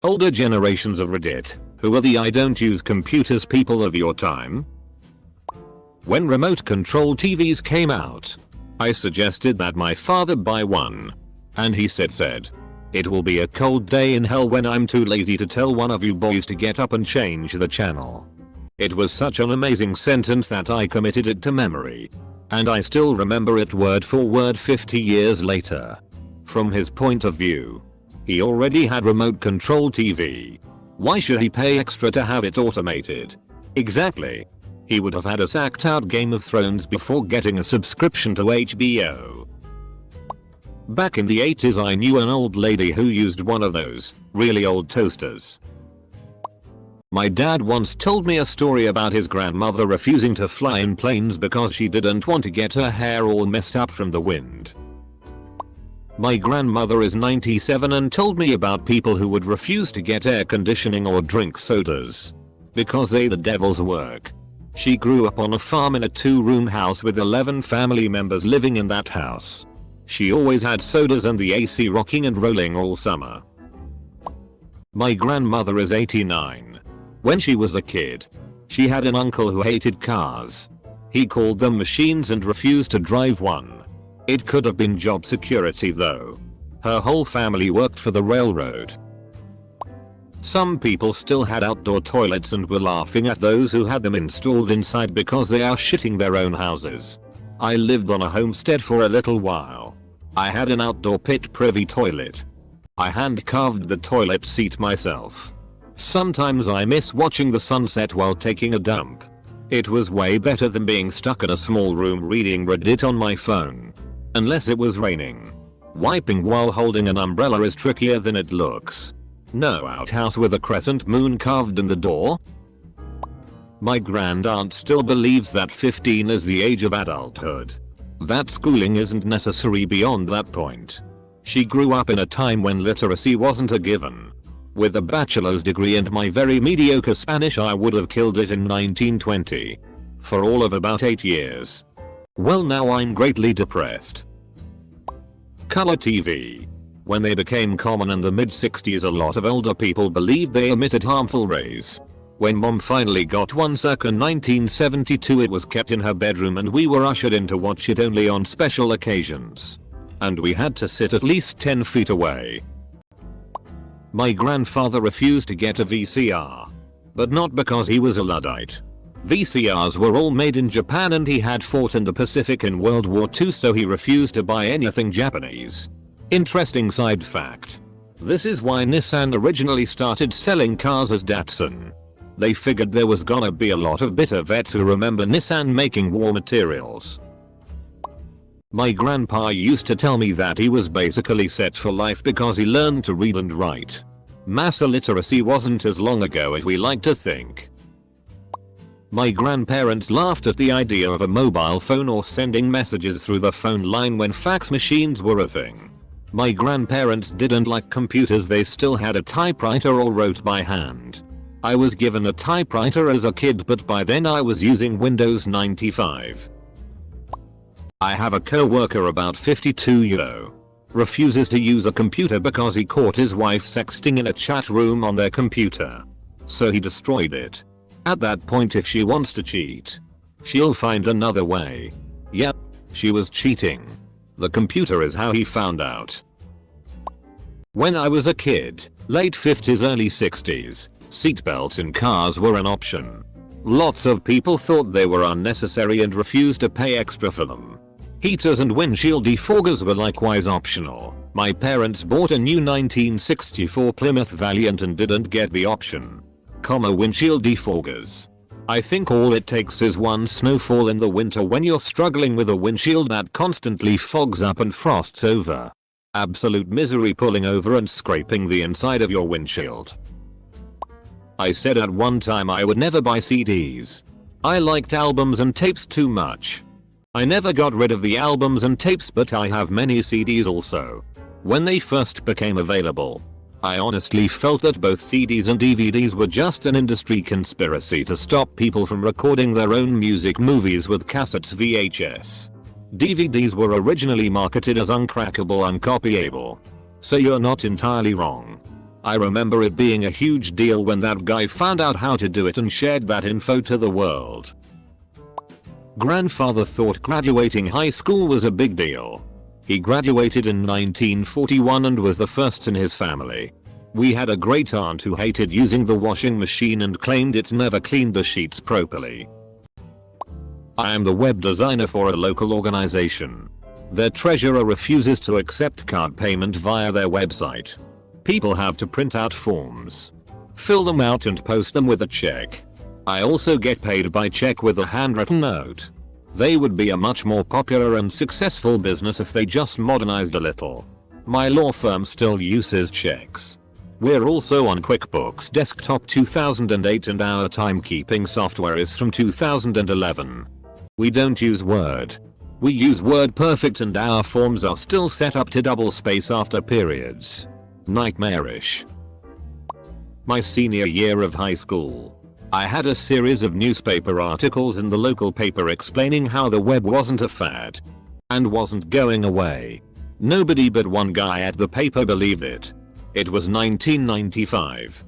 Older generations of Reddit, who are the I don't use computers people of your time? When remote control TVs came out, I suggested that my father buy one. And he said, "It will be a cold day in hell when I'm too lazy to tell one of you boys to get up and change the channel." It was such an amazing sentence that I committed it to memory. And I still remember it word for word 50 years later. From his point of view, he already had remote control TV. Why should he pay extra to have it automated? Exactly. He would have had us act out Game of Thrones before getting a subscription to HBO. Back in the 80s I knew an old lady who used one of those really old toasters. My dad once told me a story about his grandmother refusing to fly in planes because she didn't want to get her hair all messed up from the wind. My grandmother is 97 and told me about people who would refuse to get air conditioning or drink sodas because they the devil's work. She grew up on a farm in a 2-room house with 11 family members living in that house. She always had sodas and the AC rocking and rolling all summer. My grandmother is 89. When she was a kid, she had an uncle who hated cars. He called them machines and refused to drive one. It could have been job security though. Her whole family worked for the railroad. Some people still had outdoor toilets and were laughing at those who had them installed inside because they are shitting their own houses. I lived on a homestead for a little while. I had an outdoor pit privy toilet. I hand carved the toilet seat myself. Sometimes I miss watching the sunset while taking a dump. It was way better than being stuck in a small room reading Reddit on my phone. Unless it was raining. Wiping while holding an umbrella is trickier than it looks. No outhouse with a crescent moon carved in the door? My grandaunt still believes that 15 is the age of adulthood. That schooling isn't necessary beyond that point. She grew up in a time when literacy wasn't a given. With a bachelor's degree and my very mediocre Spanish I would have killed it in 1920. For all of about 8 years. Well, now I'm greatly depressed. Color TV. When they became common in the mid-60s, a lot of older people believed they emitted harmful rays. When mom finally got one circa 1972, it was kept in her bedroom and we were ushered in to watch it only on special occasions. And we had to sit at least 10 feet away. My grandfather refused to get a VCR. But not because he was a Luddite. VCRs were all made in Japan and he had fought in the Pacific in World War II, so he refused to buy anything Japanese. Interesting side fact. This is why Nissan originally started selling cars as Datsun. They figured there was gonna be a lot of bitter vets who remember Nissan making war materials. My grandpa used to tell me that he was basically set for life because he learned to read and write. Mass illiteracy wasn't as long ago as we like to think. My grandparents laughed at the idea of a mobile phone or sending messages through the phone line when fax machines were a thing. My grandparents didn't like computers, they still had a typewriter or wrote by hand. I was given a typewriter as a kid, but by then I was using Windows 95. I have a co-worker about 52 refuses to use a computer because he caught his wife sexting in a chat room on their computer. So he destroyed it. At that point, if she wants to cheat, she'll find another way. Yep, she was cheating. The computer is how he found out. When I was a kid, late 50s early 60s, seatbelts in cars were an option. Lots of people thought they were unnecessary and refused to pay extra for them. Heaters and windshield defoggers were likewise optional. My parents bought a new 1964 Plymouth Valiant and didn't get the option. Windshield defoggers. I think all it takes is one snowfall in the winter when you're struggling with a windshield that constantly fogs up and frosts over. Absolute misery pulling over and scraping the inside of your windshield. I said at one time I would never buy CDs. I liked albums and tapes too much. I never got rid of the albums and tapes, but I have many CDs also. When they first became available, I honestly felt that both CDs and DVDs were just an industry conspiracy to stop people from recording their own music movies with cassettes VHS. DVDs were originally marketed as uncrackable, uncopyable. So you're not entirely wrong. I remember it being a huge deal when that guy found out how to do it and shared that info to the world. Grandfather thought graduating high school was a big deal. He graduated in 1941 and was the first in his family. We had a great aunt who hated using the washing machine and claimed it never cleaned the sheets properly. I am the web designer for a local organization. Their treasurer refuses to accept card payment via their website. People have to print out forms, fill them out and post them with a check. I also get paid by check with a handwritten note. They would be a much more popular and successful business if they just modernized a little. My law firm still uses checks. We're also on QuickBooks Desktop 2008 and our timekeeping software is from 2011. We don't use Word. We use WordPerfect and our forms are still set up to double space after periods. Nightmarish. My senior year of high school, I had a series of newspaper articles in the local paper explaining how the web wasn't a fad and wasn't going away. Nobody but one guy at the paper believed it. It was 1995.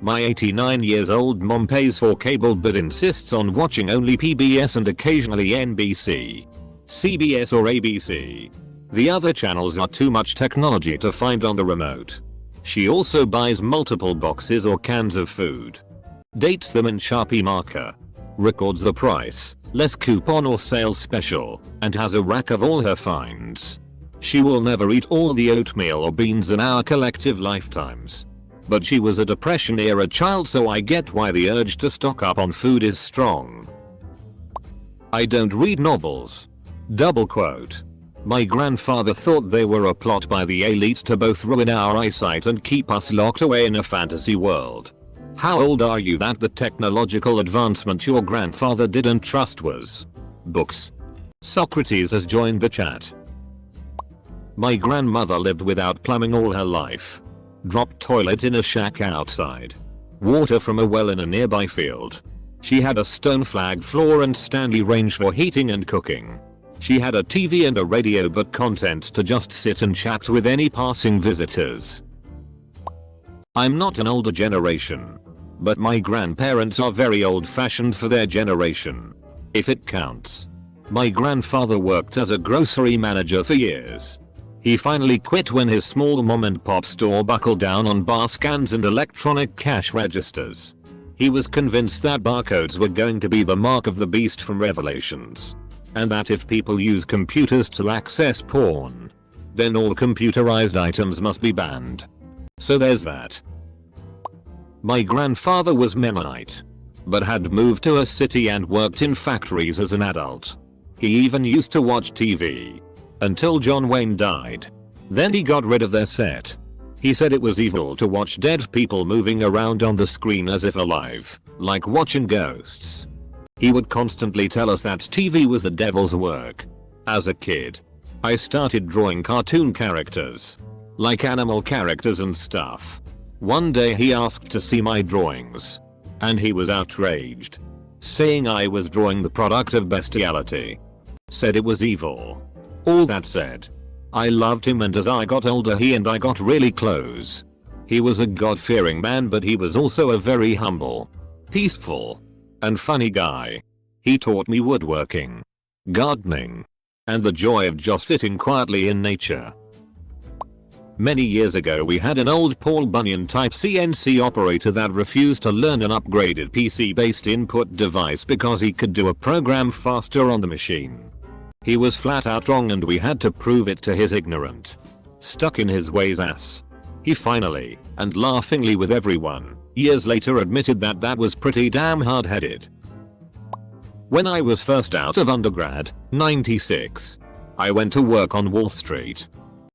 My 89 years old mom pays for cable but insists on watching only PBS and occasionally NBC, CBS or ABC. The other channels are too much technology to find on the remote. She also buys multiple boxes or cans of food, dates them in Sharpie marker, records the price, less coupon or sales special, and has a rack of all her finds. She will never eat all the oatmeal or beans in our collective lifetimes. But she was a Depression era child, so I get why the urge to stock up on food is strong. I don't read novels. Double quote. My grandfather thought they were a plot by the elite to both ruin our eyesight and keep us locked away in a fantasy world. How old are you that the technological advancement your grandfather didn't trust was books? Socrates has joined the chat. My grandmother lived without plumbing all her life. Dropped toilet in a shack outside. Water from a well in a nearby field. She had a stone flag floor and Stanley range for heating and cooking. She had a TV and a radio but content to just sit and chat with any passing visitors. I'm not an older generation, but my grandparents are very old-fashioned for their generation, if it counts. My grandfather worked as a grocery manager for years. He finally quit when his small mom-and-pop store buckled down on bar scans and electronic cash registers. He was convinced that barcodes were going to be the mark of the beast from Revelations, and that if people use computers to access porn, then all computerized items must be banned. So there's that. My grandfather was Mennonite, but had moved to a city and worked in factories as an adult. He even used to watch TV. Until John Wayne died. Then he got rid of their set. He said it was evil to watch dead people moving around on the screen as if alive, like watching ghosts. He would constantly tell us that TV was the devil's work. As a kid, I started drawing cartoon characters, like animal characters and stuff. One day he asked to see my drawings, and he was outraged, saying I was drawing the product of bestiality. Said it was evil. All that said, I loved him, and as I got older he and I got really close. He was a God-fearing man, but he was also a very humble, peaceful, and funny guy. He taught me woodworking, gardening, and the joy of just sitting quietly in nature. Many years ago we had an old Paul Bunyan type CNC operator that refused to learn an upgraded PC-based input device because he could do a program faster on the machine. He was flat out wrong and we had to prove it to his ignorant, stuck in his ways ass. He finally, and laughingly with everyone, years later admitted that that was pretty damn hard-headed. When I was first out of undergrad, 96, I went to work on Wall Street.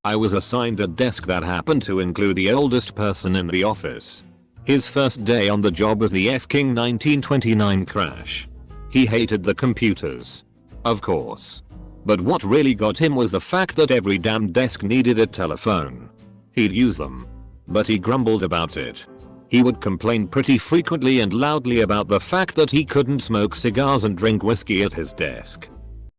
I was assigned a desk that happened to include the oldest person in the office. His first day on the job was the F-King 1929 crash. He hated the computers, of course. But what really got him was the fact that every damn desk needed a telephone. He'd use them, but he grumbled about it. He would complain pretty frequently and loudly about the fact that he couldn't smoke cigars and drink whiskey at his desk.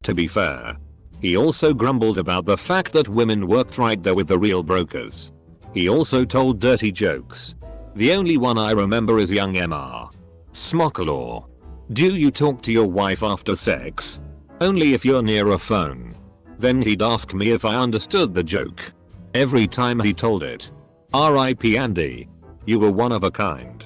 To be fair, he also grumbled about the fact that women worked right there with the real brokers. He also told dirty jokes. The only one I remember is young Mr. Smocklaw. Do you talk to your wife after sex? Only if you're near a phone. Then he'd ask me if I understood the joke. Every time he told it. R.I.P. Andy. You were one of a kind.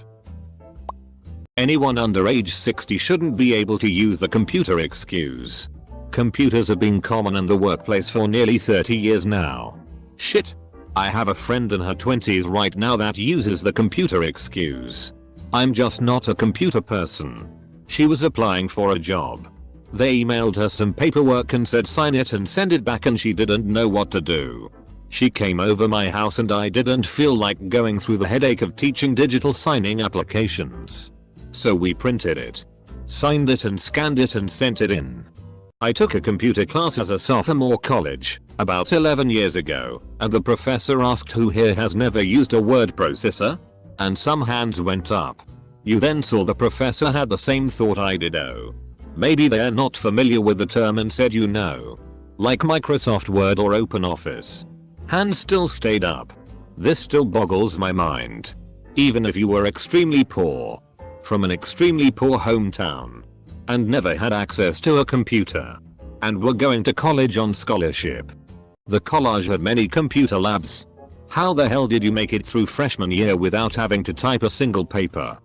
Anyone under age 60 shouldn't be able to use the computer excuse. Computers have been common in the workplace for nearly 30 years now. Shit. I have a friend in her 20s right now that uses the computer excuse. I'm just not a computer person. She was applying for a job. They emailed her some paperwork and said sign it and send it back, and she didn't know what to do. She came over my house and I didn't feel like going through the headache of teaching digital signing applications. So we printed it, signed it and scanned it and sent it in. I took a computer class as a sophomore college, about 11 years ago, and the professor asked who here has never used a word processor? And some hands went up. You then saw the professor had the same thought I did. Oh. Maybe they're not familiar with the term and said you know. Like Microsoft Word or OpenOffice. Hands still stayed up. This still boggles my mind. Even if you were extremely poor. From an extremely poor hometown. And never had access to a computer. And were going to college on scholarship. The college had many computer labs. How the hell did you make it through freshman year without having to type a single paper?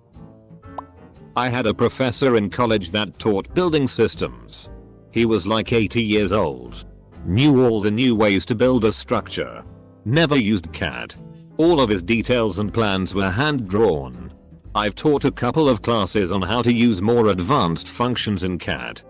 I had a professor in college that taught building systems. He was like 80 years old. Knew all the new ways to build a structure. Never used CAD. All of his details and plans were hand drawn. I've taught a couple of classes on how to use more advanced functions in CAD.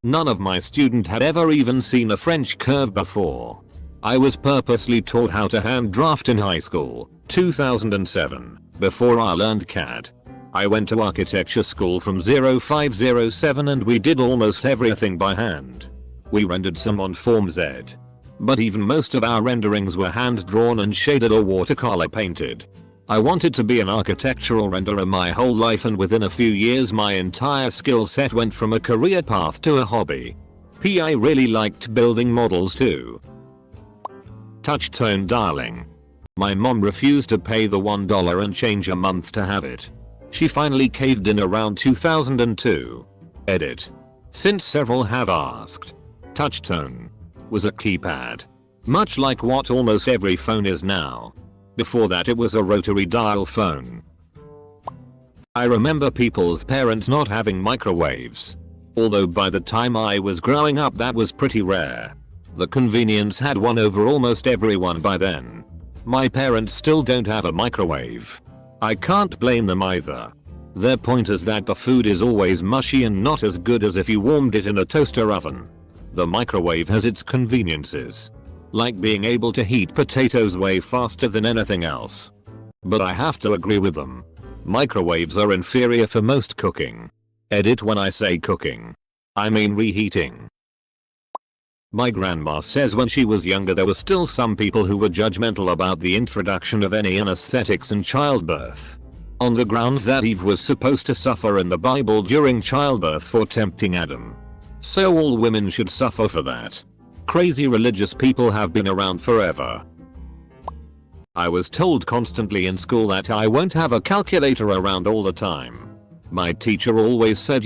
None of my students had ever even seen a French curve before. I was purposely taught how to hand draft in high school, 2007, before I learned CAD. I went to architecture school from 0507 and we did almost everything by hand. We rendered some on Form Z. But even most of our renderings were hand drawn and shaded or watercolor painted. I wanted to be an architectural renderer my whole life, and within a few years my entire skill set went from a career path to a hobby. I really liked building models too. Touch tone dialing. My mom refused to pay the $1 and change a month to have it. She finally caved in around 2002. Edit. Since several have asked. Touch tone was a keypad. Much like what almost every phone is now. Before that it was a rotary dial phone. I remember people's parents not having microwaves. Although by the time I was growing up that was pretty rare. The convenience had won over almost everyone by then. My parents still don't have a microwave. I can't blame them either. Their point is that the food is always mushy and not as good as if you warmed it in a toaster oven. The microwave has its conveniences. Like being able to heat potatoes way faster than anything else. But I have to agree with them. Microwaves are inferior for most cooking. Edit when I say cooking. I mean reheating. My grandma says when she was younger there were still some people who were judgmental about the introduction of any anesthetics in childbirth. On the grounds that Eve was supposed to suffer in the Bible during childbirth for tempting Adam. So all women should suffer for that. Crazy religious people have been around forever. I was told constantly in school that I won't have a calculator around all the time. My teacher always said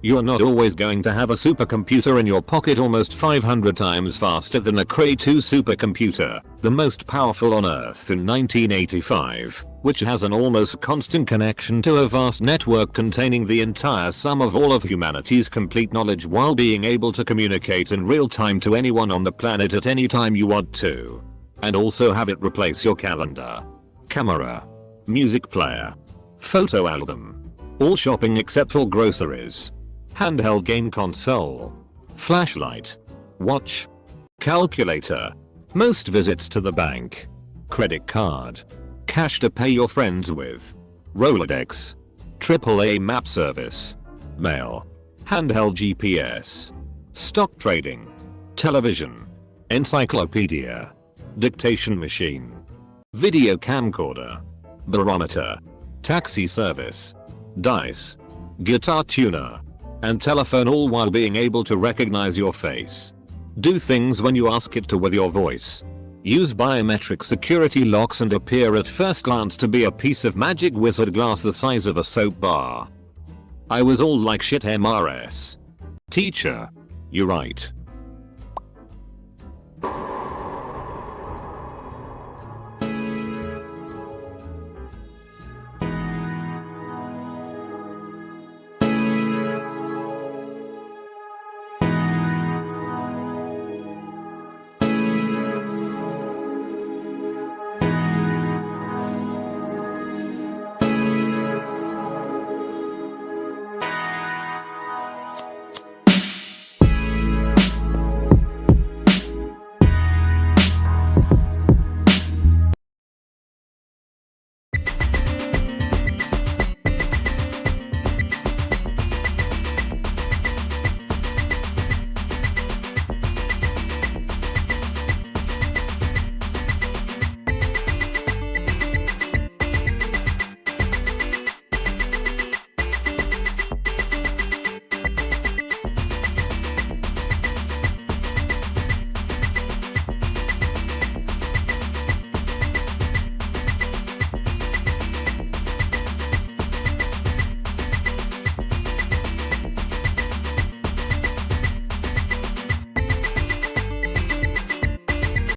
you're not always going to have a supercomputer in your pocket almost 500 times faster than a Cray 2 supercomputer, the most powerful on Earth in 1985, which has an almost constant connection to a vast network containing the entire sum of all of humanity's complete knowledge while being able to communicate in real time to anyone on the planet at any time you want to. And also have it replace your calendar, camera, music player, photo album, all shopping except for groceries. Handheld game console, flashlight, watch, calculator, most visits to the bank, credit card, cash to pay your friends with, Rolodex, AAA map service, mail, handheld GPS, stock trading, television, encyclopedia, dictation machine, video camcorder, barometer, taxi service, dice, guitar tuner, and telephone, all while being able to recognize your face. Do things when you ask it to with your voice. use biometric security locks and appear at first glance to be a piece of magic wizard glass the size of a soap bar. I was all like shit MRS. Teacher. You're right.